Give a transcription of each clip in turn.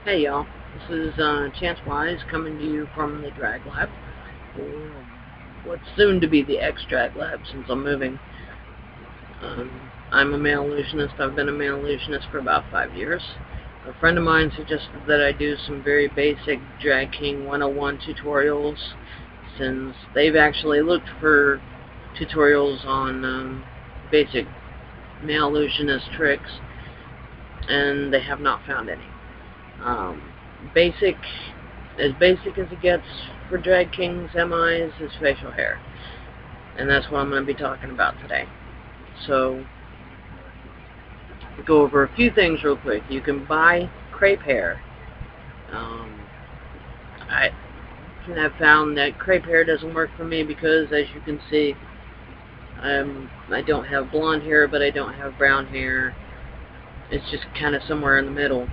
Hey y'all, this is Chance Wise coming to you from the Drag Lab, or what's soon to be the X Drag Lab since I'm moving. I'm a male illusionist. I've been a male illusionist for about 5 years. A friend of mine suggested that I do some very basic Drag King 101 tutorials, since they've actually looked for tutorials on basic male illusionist tricks, and they have not found any. Um, basic, as basic as it gets for drag kings MIs is facial hair, and that's what I'm going to be talking about today. So, we'll go over a few things real quick. You can buy crepe hair. I have found that crepe hair doesn't work for me because, as you can see, I don't have blonde hair, but I don't have brown hair. It's just kind of somewhere in the middle.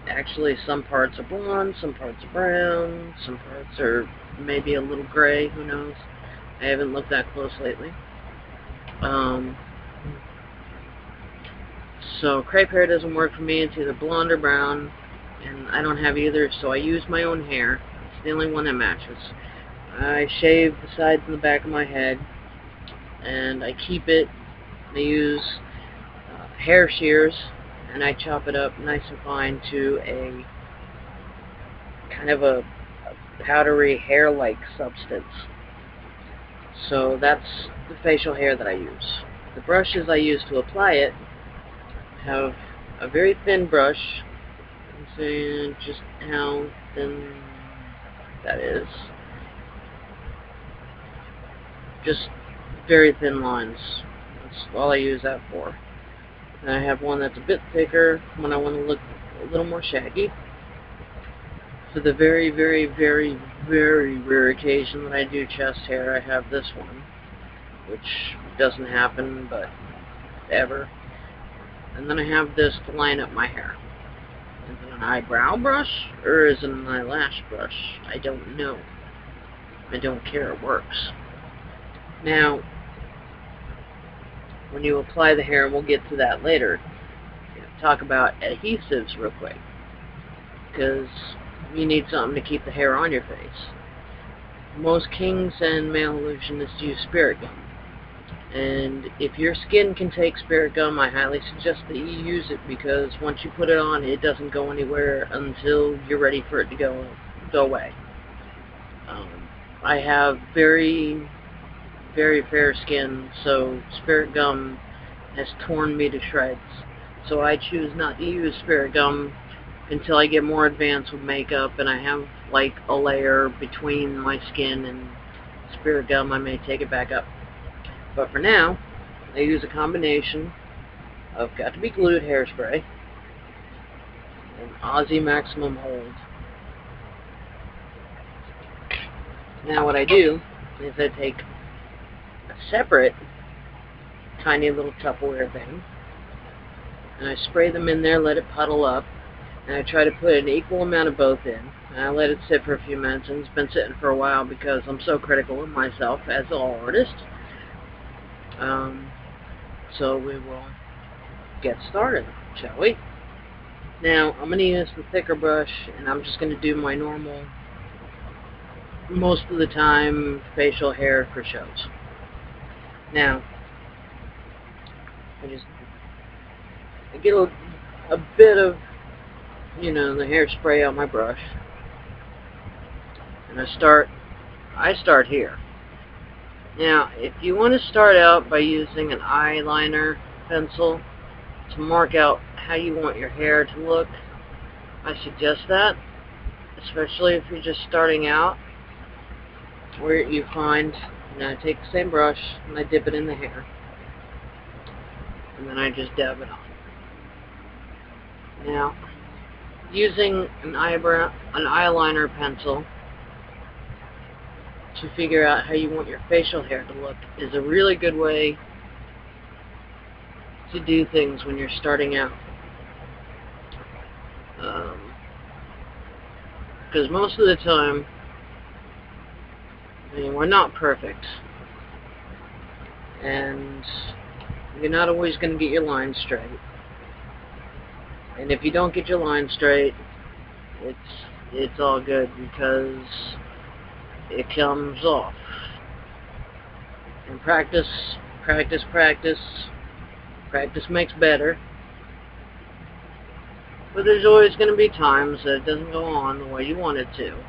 Actually, some parts are blonde, some parts are brown, some parts are maybe a little gray, who knows. I haven't looked that close lately. So crepe hair doesn't work for me. It's either blonde or brown, and I don't have either, so I use my own hair. It's the only one that matches. I shave the sides and the back of my head, and I keep it. I use hair shears, and I chop it up nice and fine to a kind of a powdery hair-like substance. So that's the facial hair that I use. The brushes I use to apply it have a very thin brush. You can see just how thin that is. Just very thin lines. That's all I use that for. And I have one that's a bit thicker when I want to look a little more shaggy. For the very, very, very, very rare occasion that I do chest hair, I have this one, which doesn't happen, but ever. And then I have this to line up my hair. Is it an eyebrow brush, or is it an eyelash brush? I don't know. I don't care, it works. Now, when you apply the hair, and we'll get to that later, talk about adhesives real quick, because you need something to keep the hair on your face. Most kings and male illusionists use spirit gum. And if your skin can take spirit gum, I highly suggest that you use it, because once you put it on, it doesn't go anywhere until you're ready for it to go away. I have very, very fair skin, so spirit gum has torn me to shreds. So I choose not to use spirit gum until I get more advanced with makeup and I have like a layer between my skin and spirit gum. I may take it back up. But for now, I use a combination of Got to Be Glued hairspray and Aussie Maximum Hold. Now what I do is I take a separate tiny little Tupperware thing and I spray them in there, let it puddle up, and I try to put an equal amount of both in. And I let it sit for a few minutes, and it's been sitting for a while because I'm so critical of myself, as all artists. So we will get started, shall we? Now, I'm going to use the thicker brush, and I'm just going to do my normal, most of the time, facial hair for shows. Now, I get a bit of, the hairspray on my brush, and I start here. Now, if you want to start out by using an eyeliner pencil to mark out how you want your hair to look, I suggest that, especially if you're just starting out, where you find, I take the same brush and I dip it in the hair, and then I just dab it on. Now, using an eyeliner pencil to figure out how you want your facial hair to look is a really good way to do things when you're starting out. Because most of the time, we're not perfect, and you're not always going to get your lines straight. And if you don't get your lines straight, it's all good because it comes off. And practice makes better. But there's always going to be times that it doesn't go on the way you want it to.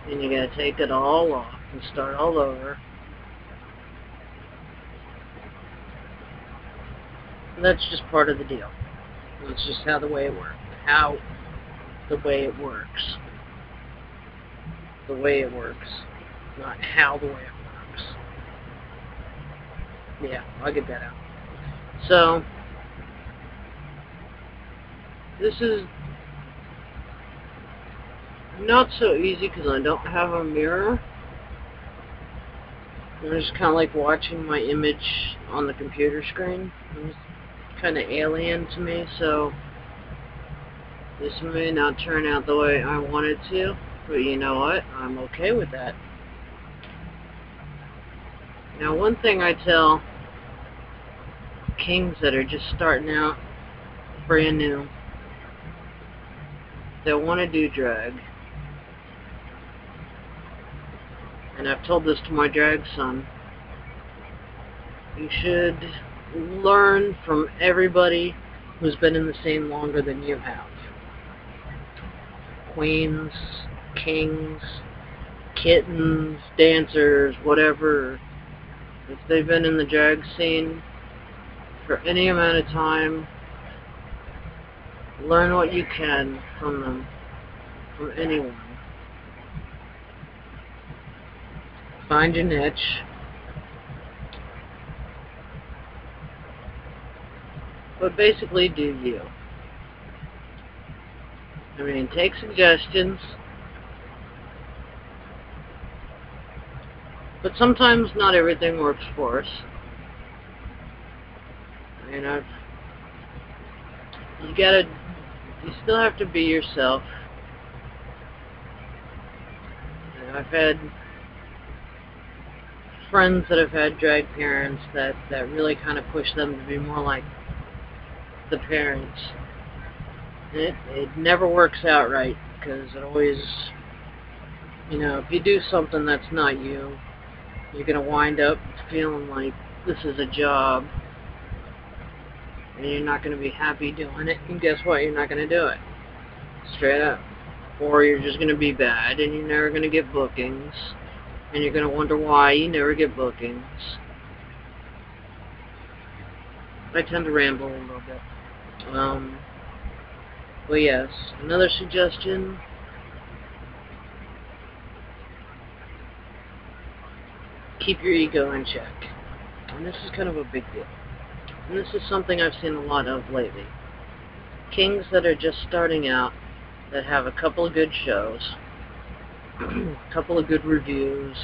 And you got to take it all off and start all over. And that's just part of the deal. That's just how the way it works. The way it works. The way it works. Not how the way it works. Yeah, I'll get that out. So, this is not so easy because I don't have a mirror. I'm just kind of like watching my image on the computer screen. It's kind of alien to me, so this may not turn out the way I want it to, but you know what? I'm okay with that. Now, one thing I tell kings that are just starting out brand new, they want to do drag, and I've told this to my drag son, you should learn from everybody who's been in the scene longer than you have. Queens, kings, kittens, dancers, whatever. If they've been in the drag scene for any amount of time, learn what you can from them, from anyone. Find your niche. But basically do you. I mean, take suggestions. But sometimes not everything works for us. You know, you still have to be yourself. And I've had friends that have had drag parents that really kind of push them to be more like the parents. It never works out right because it always, you know, if you do something that's not you, you're going to wind up feeling like this is a job and you're not going to be happy doing it, and guess what? You're not going to do it. Straight up. Or you're just going to be bad and you're never going to get bookings, and you're going to wonder why you never get bookings. I tend to ramble a little bit. Well, yes, another suggestion. Keep your ego in check. And this is kind of a big deal. And this is something I've seen a lot of lately. Kings that are just starting out, that have a couple of good shows, a couple of good reviews,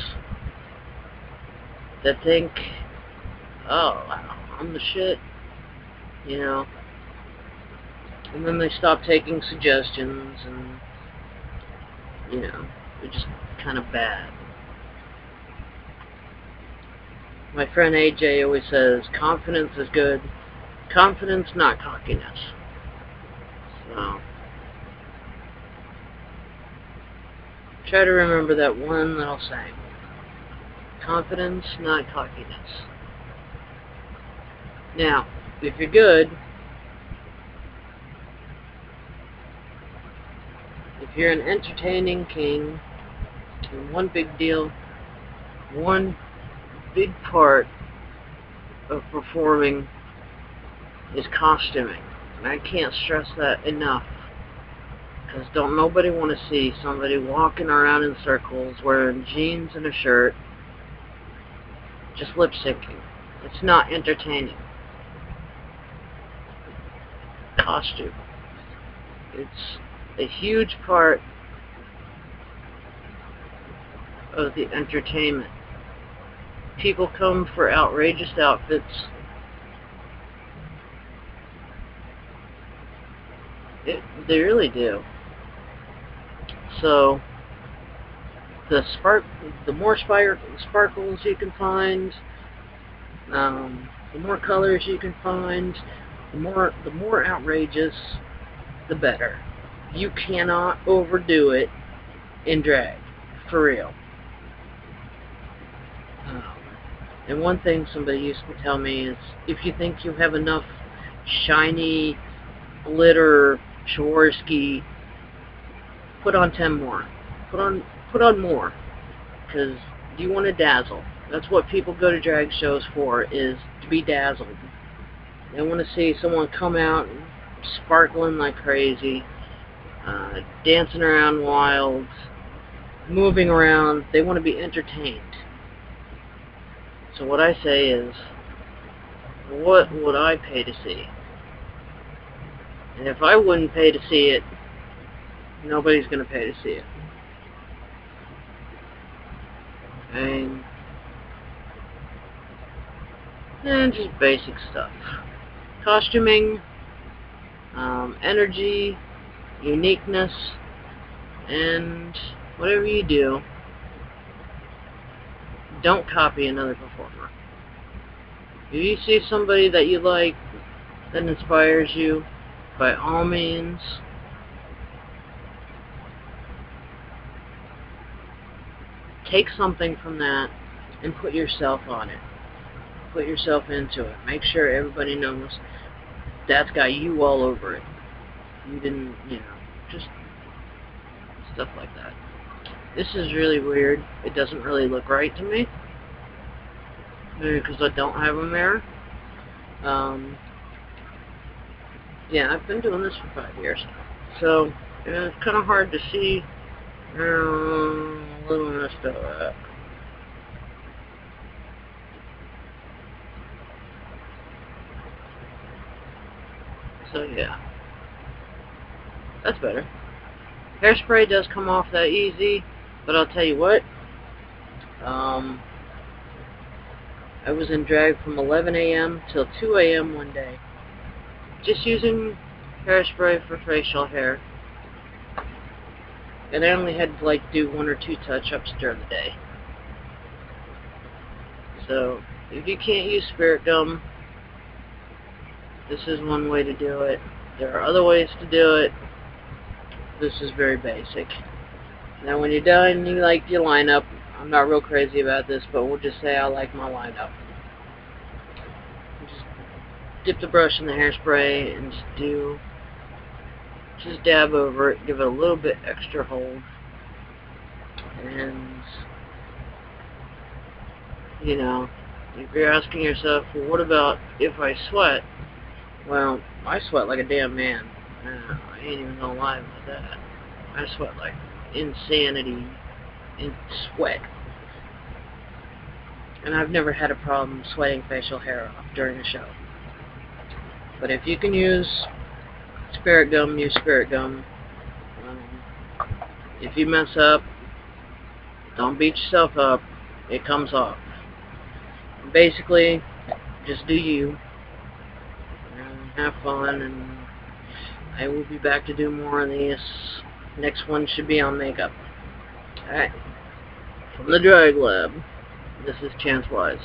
that think, oh, I'm the shit, you know. And then they stop taking suggestions, and, you know, they're just kind of bad. My friend AJ always says, confidence is good. Confidence, not cockiness. So, try to remember that one little saying. Confidence, not cockiness. Now, if you're good, if you're an entertaining king, and one big deal, one big part of performing is costuming. And I can't stress that enough. Because don't nobody want to see somebody walking around in circles wearing jeans and a shirt just lip syncing. It's not entertaining. Costume. It's a huge part of the entertainment. People come for outrageous outfits. They really do. So the more sparkles you can find, the more colors you can find, the more outrageous, the better. You cannot overdo it in drag, for real. And one thing somebody used to tell me is, if you think you have enough shiny glitter Swarovski, put on 10 more. Put on more, because you want to dazzle. That's what people go to drag shows for, is to be dazzled. They want to see someone come out sparkling like crazy, dancing around wild, moving around. They want to be entertained. So what I say is, what would I pay to see? And if I wouldn't pay to see it, nobody's going to pay to see it. And just basic stuff. Costuming, energy, uniqueness, and whatever you do, don't copy another performer. If you see somebody that you like, that inspires you, by all means, take something from that and put yourself on it. Put yourself into it. Make sure everybody knows that's got you all over it. You didn't, just stuff like that. This is really weird. It doesn't really look right to me, maybe because I don't have a mirror. Yeah, I've been doing this for 5 years now, so it's kind of hard to see. A little messed up. So yeah, that's better. Hairspray does come off that easy, but I'll tell you what, I was in drag from 11 a.m. till 2 a.m. one day, just using hairspray for facial hair, and I only had to do 1 or 2 touch-ups during the day. So if you can't use spirit gum, this is one way to do it. There are other ways to do it. This is very basic. Now when you're done, you like your lineup. I'm not real crazy about this, but we'll just say I like my lineup. Just dip the brush in the hairspray and just dab over it, give it a little bit extra hold. And, if you're asking yourself, well, what about if I sweat? Well, I sweat like a damn man. I ain't even gonna lie about that. I sweat like insanity in sweat. And I've never had a problem sweating facial hair off during a show. But if you can use spirit gum, use spirit gum. If you mess up, don't beat yourself up. It comes off. Basically, just do you. And have fun, and I will be back to do more of these. Next one should be on makeup. Alright. From the Drag Lab, this is Chance Wise.